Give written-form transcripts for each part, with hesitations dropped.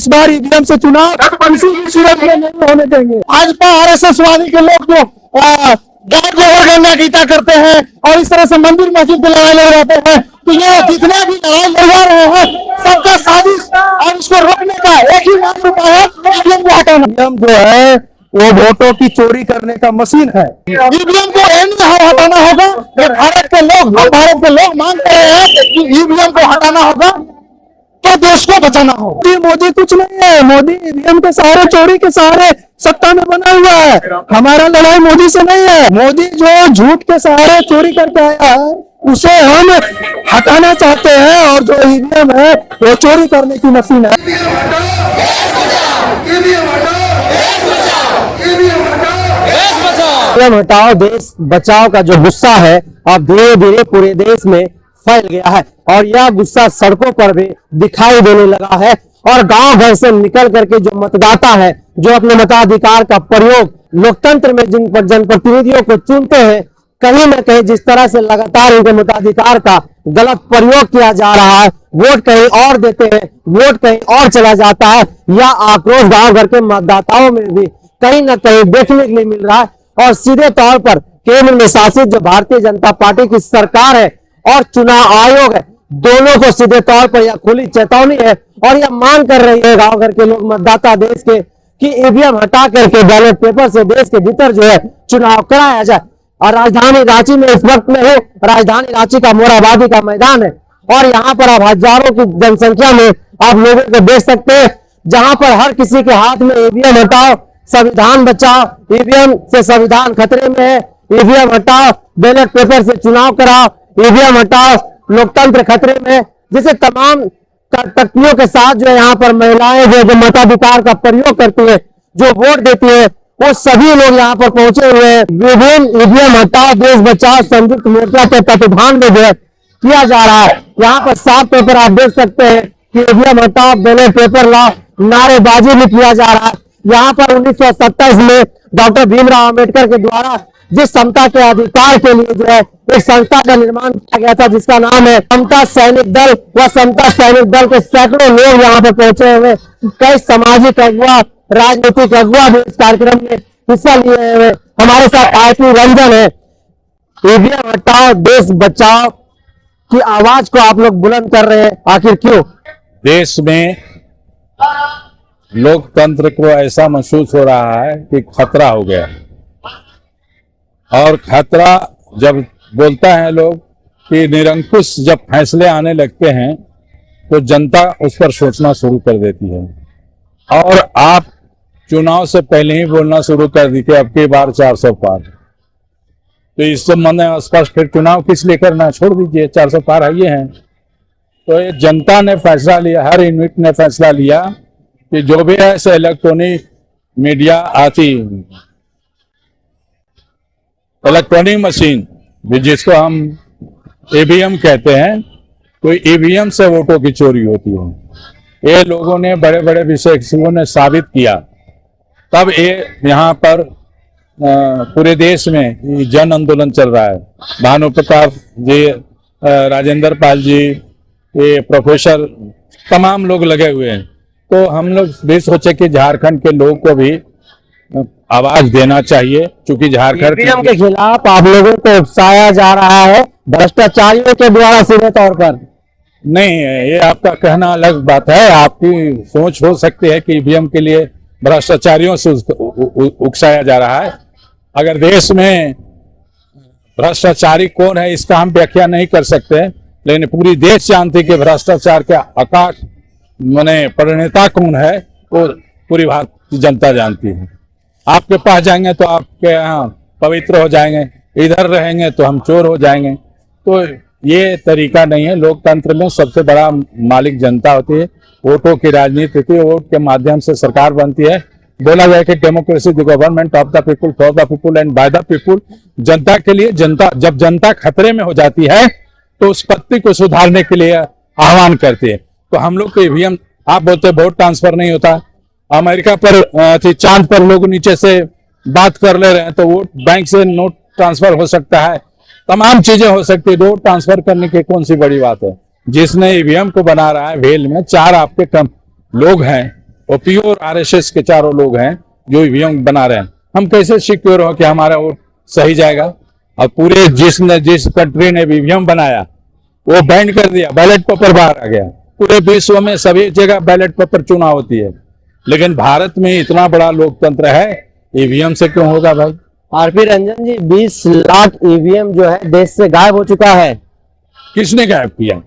इस बार ईवीएम से चुनाव किसी भी सूरत में नहीं होने देंगे। भाजपा आरएसएस वादी के लोग जो गांव गोबर गंगा गीता करते हैं और इस तरह से मंदिर मस्जिद पे लड़ाई लड़ जाते हैं, तो ये जितने भी लड़ाई लड़वा रहे हैं सबका साजिश और इसको रोकने का एक ही मात्र उपाय है, ईवीएम को हटाना। ईवीएम जो है वो वोटों की चोरी करने का मशीन है। ईवीएम को हटाना होगा। भारत के लोग मांग कर रहे हैं कि ईवीएम को हटाना होगा तो देश को बचाना हो। मोदी कुछ नहीं है, मोदी ईवीएम के सहारे, चोरी के सहारे सत्ता में बना हुआ है। हमारा लड़ाई मोदी से नहीं है। मोदी जो झूठ के सहारे चोरी करके आया है उसे हम हटाना चाहते हैं, और जो ईवीएम है वो चोरी करने की मशीन है। ईवीएम हटाओ देश बचाओ का जो गुस्सा है अब धीरे धीरे पूरे देश में फैल गया है, और यह गुस्सा सड़कों पर भी दिखाई देने लगा है। और गांव घर से निकल करके जो मतदाता है, जो अपने मताधिकार का प्रयोग लोकतंत्र में जिन जनप्रतिनिधियों को चुनते हैं, कहीं न कहीं जिस तरह से लगातार उनके मताधिकार का गलत प्रयोग किया जा रहा है, वोट कहीं और देते हैं, वोट कहीं और चला जाता है, यह आक्रोश गांव घर के मतदाताओं में भी कहीं न कहीं देखने के लिए मिल रहा है। और सीधे तौर पर केंद्र में शासित जो भारतीय जनता पार्टी की सरकार है और चुनाव आयोग है, दोनों को सीधे तौर पर यह खुली चेतावनी है और यह मांग कर रही है गांव घर के लोग, मतदाता देश के, कि ईवीएम हटा करके बैलेट पेपर से देश के भीतर जो है चुनाव कराया जाए। और राजधानी रांची में इस वक्त में है, राजधानी रांची का मोरहाबादी का मैदान है, और यहाँ पर आप हजारों की जनसंख्या में आप लोगों को देख सकते हैं, जहां पर हर किसी के हाथ में ईवीएम हटाओ, संविधान बचाओ, ईवीएम से संविधान खतरे में है, ईवीएम हटाओ, बैलेट पेपर से चुनाव कराओ, ईवीएम हटाओ, लोकतंत्र खतरे में, जिसे तमाम तख्तियों के साथ जो यहाँ पर महिलाएं जो मताधिकार का प्रयोग करती है, जो वोट देती है, वो सभी लोग यहाँ पर पहुंचे हुए हैं। विभिन्न ईवीएम हटाओ देश बचाओ संयुक्त मोर्चा के तत्वाधान में जो है किया जा रहा है। यहाँ पर साफ तौर पर आप देख सकते हैं कि ईवीएम हटाओ बैलेट पेपर लाओ नारेबाजी भी किया जा रहा है। यहाँ पर 1927 में डॉक्टर भीमराव अंबेडकर के द्वारा जिस समता के अधिकार के लिए जो है एक संस्था का निर्माण किया गया था, जिसका नाम है समता सैनिक दल, वह समता सैनिक दल के सैकड़ों लोग यहाँ पर पहुंचे हुए, कई सामाजिक अगुवा, राजनीतिक अगुवा भी इस कार्यक्रम में हिस्सा लिए हुए। हमारे साथ आरती रंजन है। ईवीएम हटाओ देश बचाओ की आवाज को आप लोग बुलंद कर रहे हैं, आखिर क्यों? देश में लोकतंत्र को ऐसा महसूस हो रहा है कि खतरा हो गया, और खतरा जब बोलता है लोग कि निरंकुश जब फैसले आने लगते हैं तो जनता उस पर सोचना शुरू कर देती है। और आप चुनाव से पहले ही बोलना शुरू कर दी कि अब की बार 400 पार, तो इस संबंध में स्पष्ट फिर चुनाव किस लिए करना, छोड़ दीजिए, 400 पार है ये हैं। तो ये जनता ने फैसला लिया, हर यूनिट ने फैसला लिया कि जो भी है ऐसे इलेक्ट्रॉनिक मीडिया आती, इलेक्ट्रॉनिक मशीन जिसको हम ईवीएम कहते हैं, तो ईवीएम से वोटों की चोरी होती है। ये लोगों ने बड़े बड़े विशेषज्ञों ने साबित किया, तब ये यहाँ पर पूरे देश में जन आंदोलन चल रहा है। भानु प्रताप जी, राजेंद्र पाल जी, ये प्रोफेसर, तमाम लोग लगे हुए हैं। तो हम लोग भी सोचे कि झारखंड के लोगों को भी आवाज देना चाहिए, क्योंकि झारखंड ईवीएम के खिलाफ आप लोगों को उकसाया जा रहा है भ्रष्टाचारियों के द्वारा सीधे तौर पर। नहीं, ये आपका कहना अलग बात है, आपकी सोच हो सकती है कि ईवीएम के लिए भ्रष्टाचारियों से उकसाया जा रहा है। अगर देश में भ्रष्टाचारी कौन है इसका हम व्याख्या नहीं कर सकते, लेकिन पूरी देश जानती कि भ्रष्टाचार के आकाश माने प्रणेता कौन है वो पूरी भारतीय जनता जानती है। आपके पास जाएंगे तो आपके यहाँ पवित्र हो जाएंगे, इधर रहेंगे तो हम चोर हो जाएंगे। तो ये तरीका नहीं है। लोकतंत्र में सबसे बड़ा मालिक जनता होती है, वोटों की राजनीति होती है, वोट के माध्यम से सरकार बनती है। बोला जाए कि democracy the government of the people, for the people and by the people, जनता के लिए। जनता जब जनता खतरे में हो जाती है तो उस पत्ती को सुधारने के लिए आह्वान करती है। तो हम लोग को ईवीएम, आप बोलते वोट ट्रांसफर नहीं होता, अमेरिका पर चांद पर लोग नीचे से बात कर ले रहे हैं, तो वोट बैंक से नोट ट्रांसफर हो सकता है, तमाम चीजें हो सकती है। वोट ट्रांसफर करने की कौन सी बड़ी बात है? जिसने ईवीएम को बना रहा है, वेल में 4 आपके कम लोग हैं, वो प्योर आरएसएस के चारों लोग हैं जो ईवीएम बना रहे हैं। हम कैसे सिक्योर हो कि हमारा वोट सही जाएगा? और पूरे जिस कंट्री ने ईवीएम बनाया वो बैन कर दिया, बैलेट पेपर बाहर आ गया। पूरे विश्व में सभी जगह बैलेट पेपर चुनाव होती है, लेकिन भारत में इतना बड़ा लोकतंत्र है, ईवीएम से क्यों होगा भाई? आरपी रंजन जी, 20 लाख ईवीएम जो है देश से गायब हो चुका है। किसने गायब किया?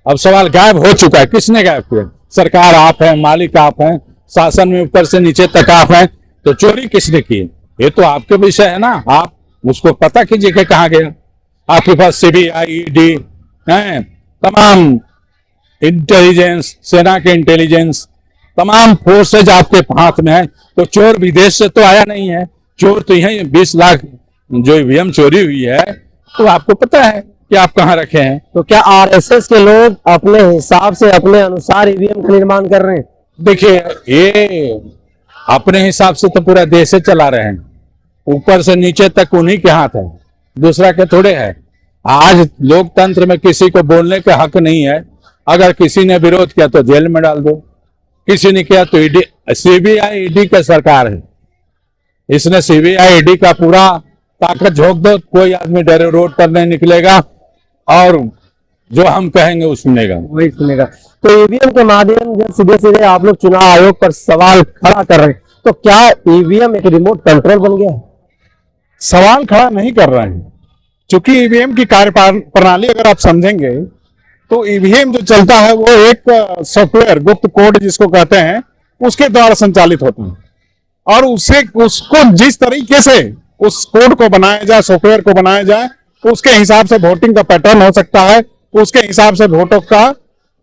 अब सवाल गायब हो चुका है, किसने गायब किया? सरकार आप है, मालिक आप हैं, शासन में ऊपर से नीचे तक आप हैं, तो चोरी किसने की? ये तो आपके विषय है ना, आप उसको पता कीजिए कि कहाँ गया। आपके पास सीबीआई, ईडी है, तमाम इंटेलिजेंस, सेना के इंटेलिजेंस, तमाम फोर्सेज आपके हाथ में है, तो चोर विदेश से तो आया नहीं है। चोर तो यही 20 लाख जो ईवीएम चोरी हुई है, तो आपको पता है कि आप कहाँ रखे हैं। तो क्या आरएसएस के लोग अपने हिसाब से, अपने अनुसार ईवीएम का निर्माण कर रहे हैं? देखिए, ये अपने हिसाब से तो पूरा देश से चला रहे हैं, ऊपर से नीचे तक उन्हीं के हाथ है, दूसरा के थोड़े है। आज लोकतंत्र में किसी को बोलने का हक नहीं है। अगर किसी ने विरोध किया तो जेल में डाल दो, किसी ने किया तो ईडी, सीबीआई ईडी का सरकार है, इसने सीबीआई ईडी का पूरा ताकत झोंक दो, कोई आदमी डरे रोड पर नहीं निकलेगा और जो हम कहेंगे वो सुनेगा, वही सुनेगा। तो ईवीएम के माध्यम से सीधे सीधे आप लोग चुनाव आयोग पर सवाल खड़ा कर रहे हैं, तो क्या ईवीएम एक रिमोट कंट्रोल बन गया है? सवाल खड़ा नहीं कर रहे हैं, क्योंकि ईवीएम की कार्य प्रणाली अगर आप समझेंगे तो ईवीएम जो चलता है वो एक सॉफ्टवेयर, गुप्त कोड जिसको कहते हैं, उसके द्वारा संचालित होता है। और उसको जिस तरीके से उस कोड को बनाया जाए, सॉफ्टवेयर को बनाया जाए, उसके हिसाब से वोटिंग का पैटर्न हो सकता है, उसके हिसाब से वोटों का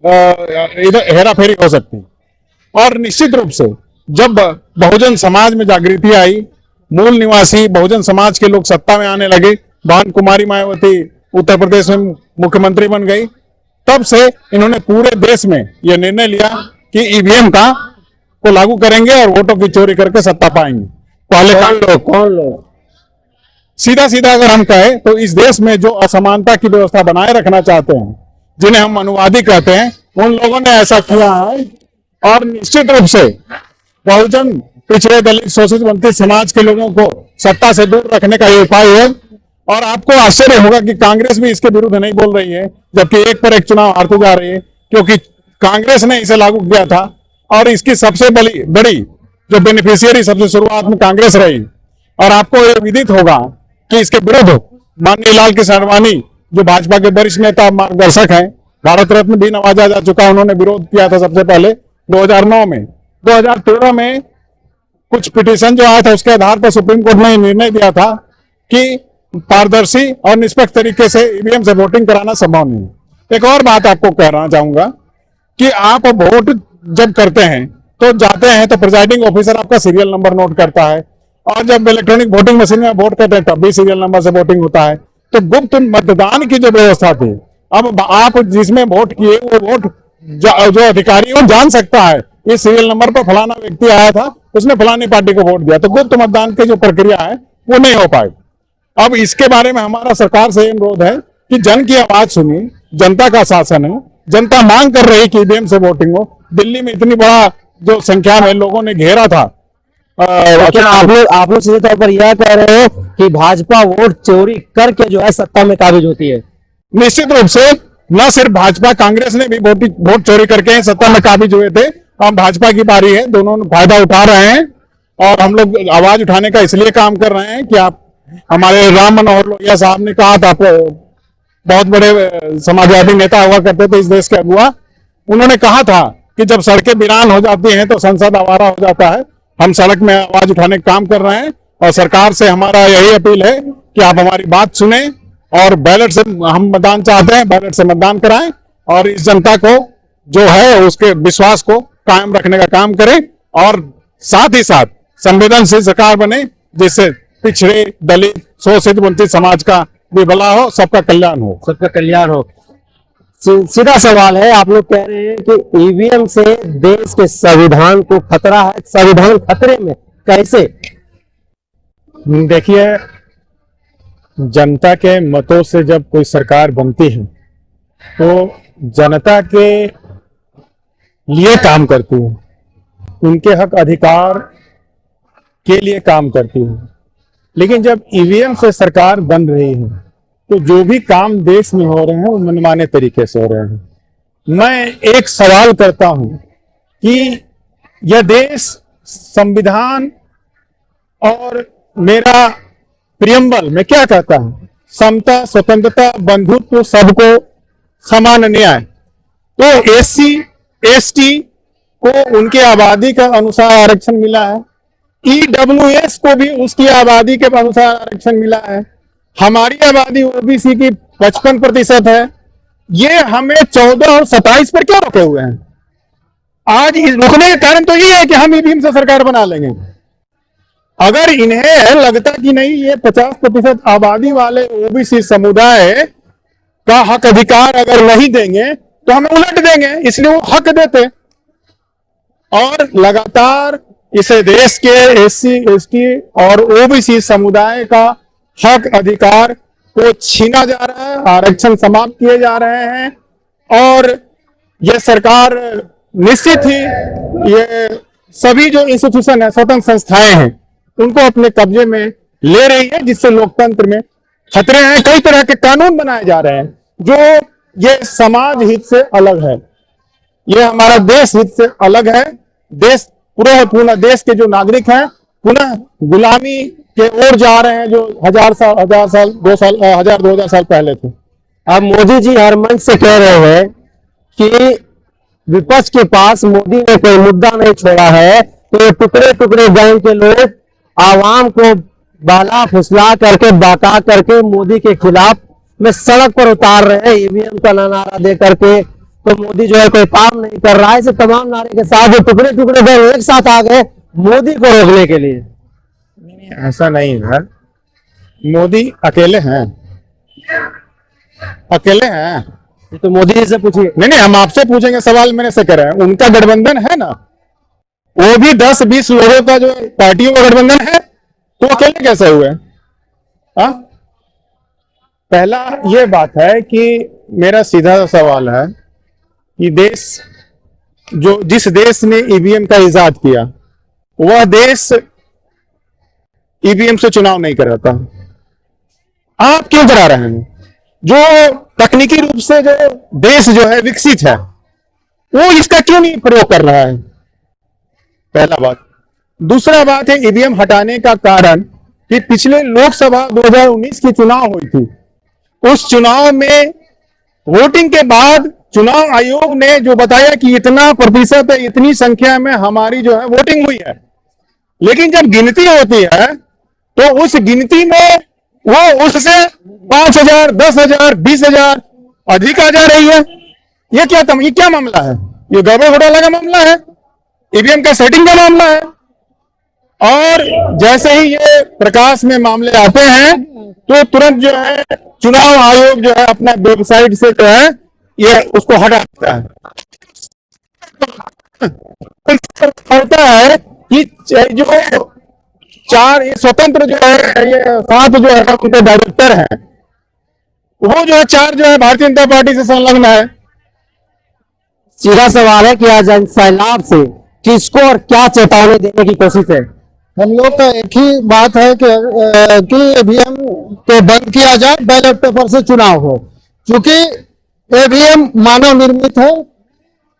हेराफेरी हो सकती है। और निश्चित रूप से जब बहुजन समाज में जागृति आई, मूल निवासी बहुजन समाज के लोग सत्ता में आने लगे, बहन कुमारी मायावती उत्तर प्रदेश में मुख्यमंत्री बन गई, तब से इन्होंने पूरे देश में यह निर्णय लिया कि ईवीएम को लागू करेंगे और वोटों की चोरी करके सत्ता पाएंगे। पहले कौन लोग? सीधा सीधा अगर हम कहें तो इस देश में जो असमानता की व्यवस्था बनाए रखना चाहते हैं, जिन्हें हम अनुवादी कहते हैं, उन लोगों ने ऐसा किया है। और निश्चित रूप से बहुजन, पिछड़े, दलित, शोषित, वंचित समाज के लोगों को सत्ता से दूर रखने का ये उपाय है। और आपको आश्चर्य होगा कि कांग्रेस भी इसके विरुद्ध नहीं बोल रही है, जबकि एक पर एक चुनाव हारती जा रही है, क्योंकि कांग्रेस ने इसे लागू किया था और इसकी सबसे बड़ी जो बेनिफिशियरी सबसे शुरुआत में कांग्रेस रही। और आपको यह विदित होगा कि इसके विरुद्ध माननीय लाल कृष्ण आडवाणी, जो भाजपा के वरिष्ठ नेता, मार्गदर्शक हैं, भारत रत्न भी नवाजा जा चुका, उन्होंने विरोध किया था सबसे पहले 2009 में। 2013 में कुछ पिटीशन जो आया था, उसके आधार पर सुप्रीम कोर्ट ने निर्णय दिया था कि पारदर्शी और निष्पक्ष तरीके से ईवीएम से वोटिंग कराना संभव नहीं है। एक और बात आपको कहना चाहूंगा कि आप वोट जब करते हैं तो जाते हैं तो प्रिजाइडिंग ऑफिसर आपका सीरियल नंबर नोट करता है, और जब इलेक्ट्रॉनिक वोटिंग मशीन में वोट करते हैं तब भी सीरियल नंबर से वोटिंग होता है। तो गुप्त मतदान की जो व्यवस्था थी, अब आप जिसमें वोट किए वो वोट जो अधिकारी वो जान सकता है इस सीरियल नंबर पर फलाना व्यक्ति आया था, उसने फलानी पार्टी को वोट दिया। तो गुप्त मतदान की जो प्रक्रिया है वो नहीं हो पाई। अब इसके बारे में हमारा सरकार से अनुरोध है कि जन की आवाज सुनिए, जनता का शासन है, जनता मांग कर रही कि ईवीएम से वोटिंग हो। दिल्ली में इतनी बड़ा जो संख्या में लोगों ने घेरा था। क्या आप लोग सीधे तौर पर यह कह रहे हो कि भाजपा वोट चोरी करके जो है सत्ता में काबिज होती है? निश्चित रूप से न सिर्फ भाजपा, कांग्रेस ने भी वोट चोरी करके सत्ता में काबिज हुए थे। अब भाजपा की बारी है, दोनों फायदा उठा रहे हैं और हम लोग आवाज उठाने का इसलिए काम कर रहे हैं कि आप, हमारे राम मनोहर लोहिया साहब ने कहा था, बहुत बड़े समाजवादी नेता हुआ करते थे इस देश के अगुआ, उन्होंने कहा था कि जब सड़कें वीरान हो जाती हैं तो संसद आवारा हो जाता है। हम सड़क में आवाज उठाने का काम कर रहे हैं और सरकार से हमारा यही अपील है कि आप हमारी बात सुने और बैलेट से, हम मतदान चाहते हैं, बैलेट से मतदान कराएं और इस जनता को जो है उसके विश्वास को कायम रखने का काम करें और साथ ही साथ संवेदनशील सरकार बने, जिससे पिछड़े, दलित, शोषित, वंचित समाज का भी भला हो, सबका कल्याण हो। सबका कल्याण हो। सीधा सवाल है, आप लोग कह रहे हैं कि ईवीएम से देश के संविधान को खतरा है, संविधान खतरे में, कैसे? देखिए, जनता के मतों से जब कोई सरकार बनती है तो जनता के लिए काम करती है। उनके हक अधिकार के लिए काम करती है। लेकिन जब ईवीएम से सरकार बन रही है तो जो भी काम देश में हो रहे हैं वो मनमाने तरीके से हो रहे हैं। मैं एक सवाल करता हूं कि यह देश संविधान और मेरा प्रियम्बल में क्या कहता है? समता, स्वतंत्रता, बंधुत्व, सबको समान न्याय। तो एससी एसटी को उनकी आबादी के अनुसार आरक्षण मिला है, ईडब्ल्यूएस को भी उसकी आबादी के अनुसार आरक्षण मिला है। हमारी आबादी ओबीसी की 55% है। ये हमें 14 और 27 पर क्या रोके हुए हैं? आज इस रुकने का कारण तो ये है कि हम ईवीएम से सरकार बना लेंगे। अगर इन्हें लगता कि नहीं, ये 50% आबादी वाले ओबीसी समुदाय का हक अधिकार अगर नहीं देंगे तो हमें उलट देंगे, इसलिए वो हक देते। और लगातार इसे देश के एससी एसटी और ओबीसी समुदाय का हक अधिकार को छीना जा रहा है, आरक्षण समाप्त किए जा रहे हैं। और यह सरकार निश्चित ही ये सभी जो इंस्टीट्यूशन है, स्वतंत्र संस्थाएं हैं, उनको अपने कब्जे में ले रही है, जिससे लोकतंत्र में खतरे हैं। कई तरह के कानून बनाए जा रहे हैं जो ये समाज हित से अलग है, ये हमारा देश हित से अलग है। देश पूरा देश के जो नागरिक हैं पुनः गुलामी के ओर जा रहे हैं, जो 1000 साल 2000 साल पहले थे। अब मोदी जी हर मंच से कह रहे हैं कि विपक्ष के पास मोदी ने कोई मुद्दा नहीं छोड़ा है, तो ये टुकड़े टुकड़े गैंग के लोग आवाम को बहला फुसला करके बाका करके मोदी के खिलाफ में सड़क पर उतार रहे हैं ईवीएम का नारा दे करके। तो मोदी जो है कोई काम नहीं कर रहा है। इसे तमाम नारे के साथ जो टुकड़े टुकड़े गैंग एक साथ आ गए मोदी को रोकने के लिए। ऐसा नहीं है, मोदी अकेले हैं, अकेले हैं। तो मोदी जी से पूछिए। नहीं, हम आपसे पूछेंगे, सवाल मैंने से करें। उनका गठबंधन है ना, वो भी 10-20 लोगों का जो पार्टियों का गठबंधन है, तो अकेले कैसे हुए? हाँ, पहला ये बात है कि मेरा सीधा सवाल है कि जिस देश ने ईवीएम का इजाद किया, वह देश ईवीएम से चुनाव नहीं कराता। आप क्यों करा रहे हैं? जो तकनीकी रूप से जो देश जो है विकसित है, वो इसका क्यों नहीं प्रयोग कर रहा है? पहला बात। दूसरा बात है ईवीएम हटाने का कारण कि पिछले लोकसभा 2019 की चुनाव हुई थी, उस चुनाव में वोटिंग के बाद चुनाव आयोग ने जो बताया कि इतना प्रतिशत है, इतनी संख्या में हमारी जो है वोटिंग हुई है, लेकिन जब गिनती होती है तो उस गिनती में वो उससे 5000, 10,000, 20,000 अधिक आ जा रही है। ये क्या मामला है? ये गड़बड़ घोटाला का मामला है, ईवीएम का सेटिंग का मामला है। और जैसे ही ये प्रकाश में मामले आते हैं तो तुरंत जो है चुनाव आयोग जो है अपना वेबसाइट से जो है ये उसको हटा देता है। होता है कि जो 4 स्वतंत्र जो है, ये 7 जो है उनके डायरेक्टर हैं, वो जो है 4 जो है भारतीय जनता पार्टी से संलग्न है। सीधा सवाल है कि आज सैलाब से किसको और क्या चेतावनी देने की कोशिश है? हम लोग का एक ही बात है कि ईवीएम को बंद किया जाए, बैलेट पेपर से चुनाव हो। क्योंकि ईवीएम मानव निर्मित है,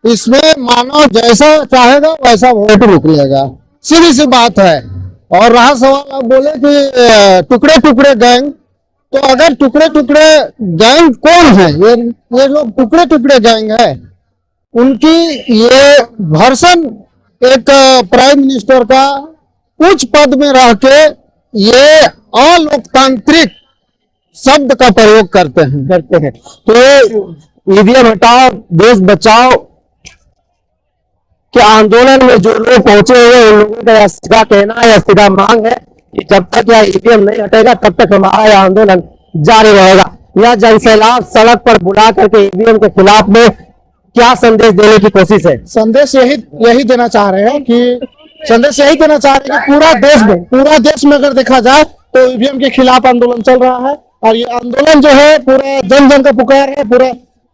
इसमें मानव जैसा चाहेगा वैसा वोट निकलेगा, सीधी सी बात है। और रहा सवाल, आप बोले कि टुकड़े टुकड़े गैंग, तो अगर टुकड़े टुकड़े गैंग कौन है? ये लोग टुकड़े टुकड़े गैंग है। उनकी ये वर्षन एक प्राइम मिनिस्टर का उच्च पद में रह के ये अलोकतांत्रिक शब्द का प्रयोग करते हैं। तो ईवीएम हटाओ देश बचाओ के आंदोलन में जो लोग पहुंचे हुए उन लोगों का सीधा कहना या सीधा मांग है कि जब तक यह ईवीएम नहीं हटेगा तब तक हमारा यह आंदोलन जारी रहेगा। यह जनसैलाब सड़क पर बुला करके ईवीएम के खिलाफ में क्या संदेश देने की कोशिश है? संदेश यही देना चाह रहे हैं कि पूरा देश में अगर देखा जाए तो ईवीएम के खिलाफ आंदोलन चल रहा है। और ये आंदोलन जो है पूरा जन जन का पुकार है, पूरा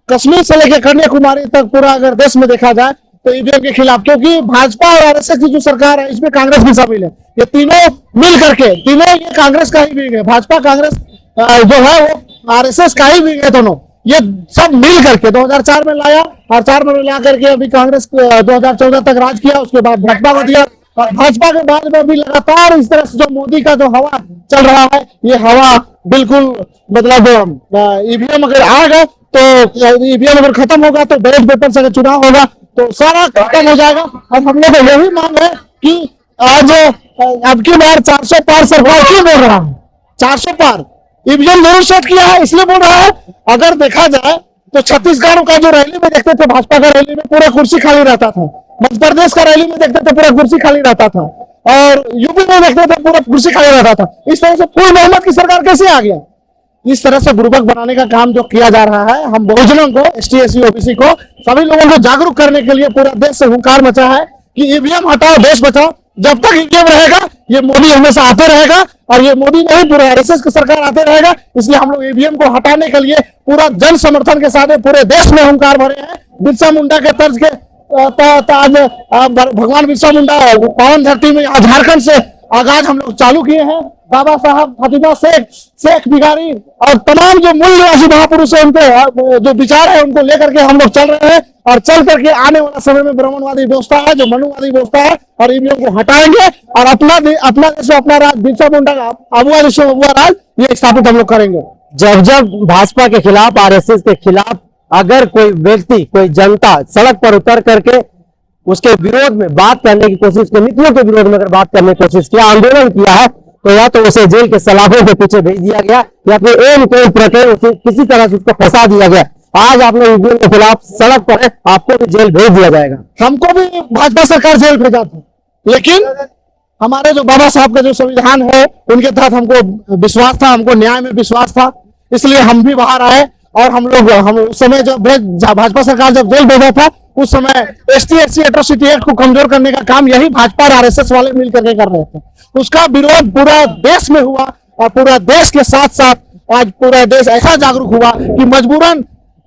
कश्मीर से लेकर कन्याकुमारी तक पूरा अगर देश में देखा जाए तो ईवीएम के खिलाफ, क्योंकि भाजपा और आरएसएस की जो सरकार है इसमें कांग्रेस भी शामिल है। ये तीनों मिल करके, तीनों ये कांग्रेस का ही विंग है, भाजपा कांग्रेस जो है वो आरएसएस का ही विंग है। दोनों ये सब मिल करके 2004 में लाया और 4 में ला करके अभी कांग्रेस 2014 तक राज किया, उसके बाद भाजपा को दिया और भाजपा के बाद में भी लगातार इस तरह से जो मोदी का जो हवा चल रहा है, ये हवा बिल्कुल मतलब ईवीएम अगर आ गए तो ईवीएम अगर खत्म होगा तो बैलेट पेपर से अगर चुनाव होगा तो सारा खत्म हो जाएगा। और हम लोग को यही मांग है कि आज अब की बार 400 पार सरकार क्यों बोल रहा है, 400 पार ईवीएम जरूर सेट किया है इसलिए बोल रहा है। अगर देखा जाए तो छत्तीसगढ़ का जो रैली में देखते थे, भाजपा का रैली में पूरा कुर्सी खाली रहता था, मध्य प्रदेश का रैली में देखते थे पूरा कुर्सी खाली रहता था, और यूपी में देखते थे पूरा कुर्सी खाली रहता था। इस तरह से फुल बहुमत की सरकार कैसे आ गया? इस तरह से बुर्बक बनाने का काम जो किया जा रहा है, हम बहुजनों को, एसटी एससी ओबीसी को, सभी लोगों को जागरूक करने के लिए पूरा देश से हुंकार मचा है कि ईवीएम हटाओ देश बचाओ। जब तक ईवीएम रहेगा ये मोदी हमेशा आते रहेगा और ये मोदी नहीं पूरे आरएसएस की सरकार आते रहेगा। इसलिए हम लोग ईवीएम को हटाने के लिए पूरा जन समर्थन के साथ पूरे देश में हुंकार भरे हैं। बिरसा मुंडा के तर्ज के आज भगवान बिरसा मुंडा पावन धरती में झारखंड से आगाज हम लोग चालू किए हैं। बाबा साहब फातिमा शेख बिगारी और तमाम जो मूल निवासी महापुरुष है, उनके जो विचार है उनको लेकर के हम लोग चल रहे हैं और चल करके आने वाला समय में ब्राह्मणवादी व्यवस्था है, जो मनुवादी व्यवस्था है, और ईवीएम को हटाएंगे और अपना देश में अपना राज, बिरसा मुंडा का अबुआ देश में अबुआ राज, ये स्थापित हम लोग करेंगे। जब भाजपा के खिलाफ, आरएसएस के खिलाफ अगर कोई व्यक्ति, कोई जनता सड़क पर उतर करके उसके विरोध में बात करने की कोशिश की, नीतियों के विरोध में अगर बात करने की कोशिश किया, आंदोलन किया है, तो या तो उसे जेल के सलाखों के पीछे भेज दिया गया या फिर एम कोई प्रकरण उसे किसी तरह से उसको फंसा दिया गया। आज आप लोग ईवीएम के खिलाफ सड़क पर है, आपको भी जेल भेज दिया जाएगा। हमको भी भाजपा सरकार जेल भेजा था, लेकिन हमारे जो बाबा साहब का जो संविधान है उनके तहत हमको विश्वास था, हमको न्याय में विश्वास था, इसलिए हम भी बाहर आए। और हम उस समय जब भाजपा सरकार जब जेल भेजा था, उस समय एसटी एससी एट्रोसिटी एक्ट को कमजोर करने का काम यही भाजपा और आरएसएस वाले मिलकर के कर रहे थे। उसका विरोध पूरा देश में हुआ और पूरा देश के साथ साथ आज पूरा देश ऐसा जागरूक हुआ कि मजबूरन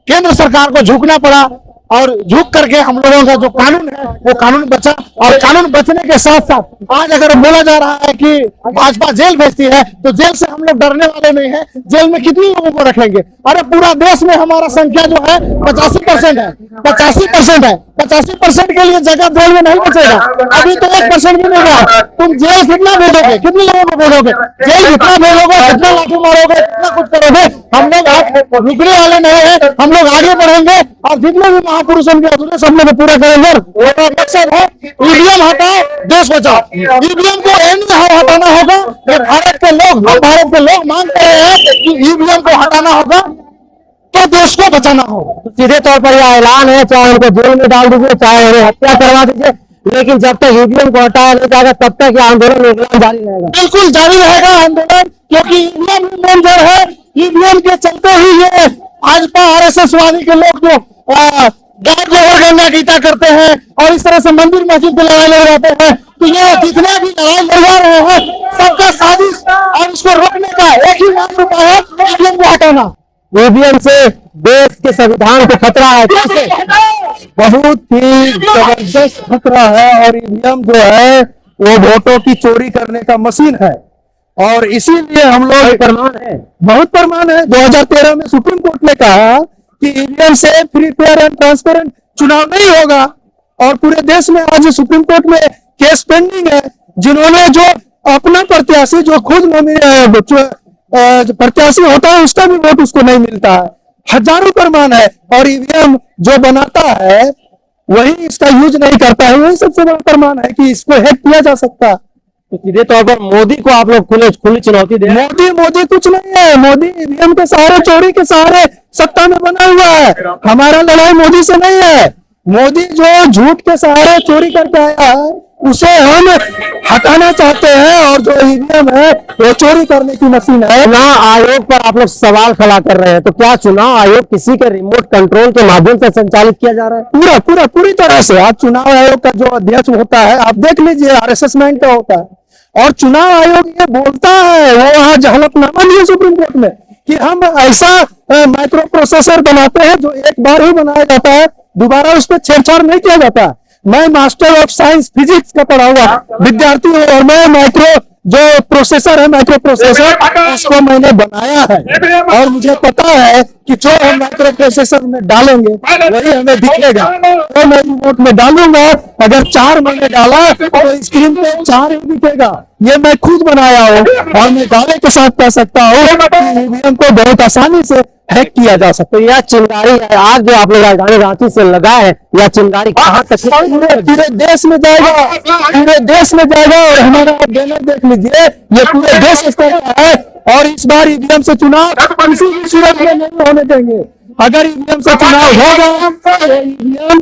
केंद्र सरकार को झुकना पड़ा और झुक करके हम लोगों का जो कानून है वो कानून बचा। और कानून बचने के साथ साथ आज अगर बोला जा रहा है कि भाजपा जेल भेजती है, तो जेल से हम लोग डरने वाले नहीं है। जेल में कितने लोगों को रखेंगे? अरे पूरा देश में हमारा संख्या जो है 85% है, 85% है। 85% के लिए जगह जेल में नहीं बचेगा। अभी तो 1% भी नहीं रहा। तुम जेल कितना भेजोगे? कितने लोगों को भेजोगे? जेल कितना भेजोगे? कितना लाठी मारोगे? कितना कुछ करोगे? हम लोग रुकने वाले नहीं है, हम लोग आगे बढ़ेंगे और जितने भी महापुरुष उनके अधूरे सपने को पूरा करेंगे। मकसद है ईवीएम हटाओ देश बचाओ। ईवीएम को हटाना होगा। ये भारत के लोग मांग रहे हैं कि ईवीएम को हटाना होगा तो देश को बचाना होगा। तो सीधे तौर पर यह ऐलान है, चाहे उनको जेल में डाल दीजिए, चाहे उन्हें हत्या करवा दीजिए, लेकिन जब तक ईवीएम को हटाया नहीं जाएगा तब तक यह आंदोलन जारी रहेगा। बिल्कुल जारी रहेगा आंदोलन, क्योंकि ईवीएम ही मेन जड़ है। ईवीएम के चलते ही ये भाजपा आरएसएस वादी के लोग जो गाय गोबर गंगा गीता करते हैं और इस तरह से मंदिर मस्जिद पे लड़ाई लड़ जाते हैं, तो ये जितने भी लड़ाई लड़ा रहे हैं सबका साजिश और उसको रोकने का एक ही मात्र उपाय है, ईवीएम को हटाना। ईवीएम से देश के संविधान को खतरा है। कैसे? बहुत ही जबरदस्त खतरा है। और ईवीएम जो है वो वोटों की चोरी करने का मशीन है और इसीलिए हम लोग प्रमाण है, बहुत प्रमाण है। 2013 में सुप्रीम कोर्ट ने कहा कि ईवीएम से फ्री फेयर एंड ट्रांसपेरेंट चुनाव नहीं होगा और पूरे देश में आज सुप्रीम कोर्ट में केस पेंडिंग है। जिन्होंने जो अपना प्रत्याशी जो खुद प्रत्याशी होता है उसका भी वोट उसको नहीं मिलता है। हजारों प्रमाण है। और ईवीएम जो बनाता है वही इसका यूज नहीं करता है, वही सबसे बड़ा प्रमाण है कि इसको हैक किया जा सकता है। तो सीधे तौर पर मोदी को आप लोग खुली चुनौती दे। मोदी कुछ नहीं है। मोदी ईवीएम के सहारे, चोरी के सहारे सत्ता में बना हुआ है। हमारा लड़ाई मोदी से नहीं है। मोदी जो झूठ के सहारे चोरी करके आया है उसे हम हटाना चाहते हैं और जो ईवीएम है वो चोरी करने की मशीन है। चुनाव आयोग पर आप लोग सवाल खड़ा कर रहे हैं, तो क्या चुनाव आयोग किसी के रिमोट कंट्रोल के माध्यम से संचालित किया जा रहा है? पूरी तरह से। आज चुनाव आयोग का जो अध्यक्ष होता है, आप देख लीजिए, आरएसएस मैन का होता है। और चुनाव आयोग ये बोलता है, वो आज हलफनामा दिए सुप्रीम कोर्ट में कि हम ऐसा माइक्रो प्रोसेसर बनाते हैं जो एक बार ही बनाया जाता है, दोबारा उस पर छेड़छाड़ नहीं किया जाता। मैं मास्टर ऑफ साइंस फिजिक्स का पढ़ा हुआ विद्यार्थी हूँ और मैं माइक्रो जो प्रोसेसर है माइक्रो प्रोसेसर उसको मैंने बनाया है और मुझे पता है कि जो हम माइक्रो प्रोसेसर में डालेंगे वही हमें दिखेगा। तो मैं रिमोट में डालूंगा, अगर 4 मैंने डाला तो स्क्रीन पे 4 ही दिखेगा। ये मैं खुद बनाया हूँ और मैं दावे के साथ कह सकता हूँ ईवीएम को बहुत आसानी से हैक किया जा सकता तो यह चिंगारी है, आग जो आप लोग राजधानी रांची से लगा है, यह चिंगारी कहाँ तक पूरे देश में जाएगा, पूरे देश में जाएगा। और हमारा आप बैनर देख लीजिए, ये पूरे देश स्तर का है और इस बार ईवीएम से चुनाव किसी भी सूरत में नहीं होने देंगे। अगर ईवीएम से चुनाव होगा तो ईवीएम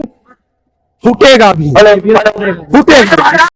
फूटेगा भी, फूटेगा।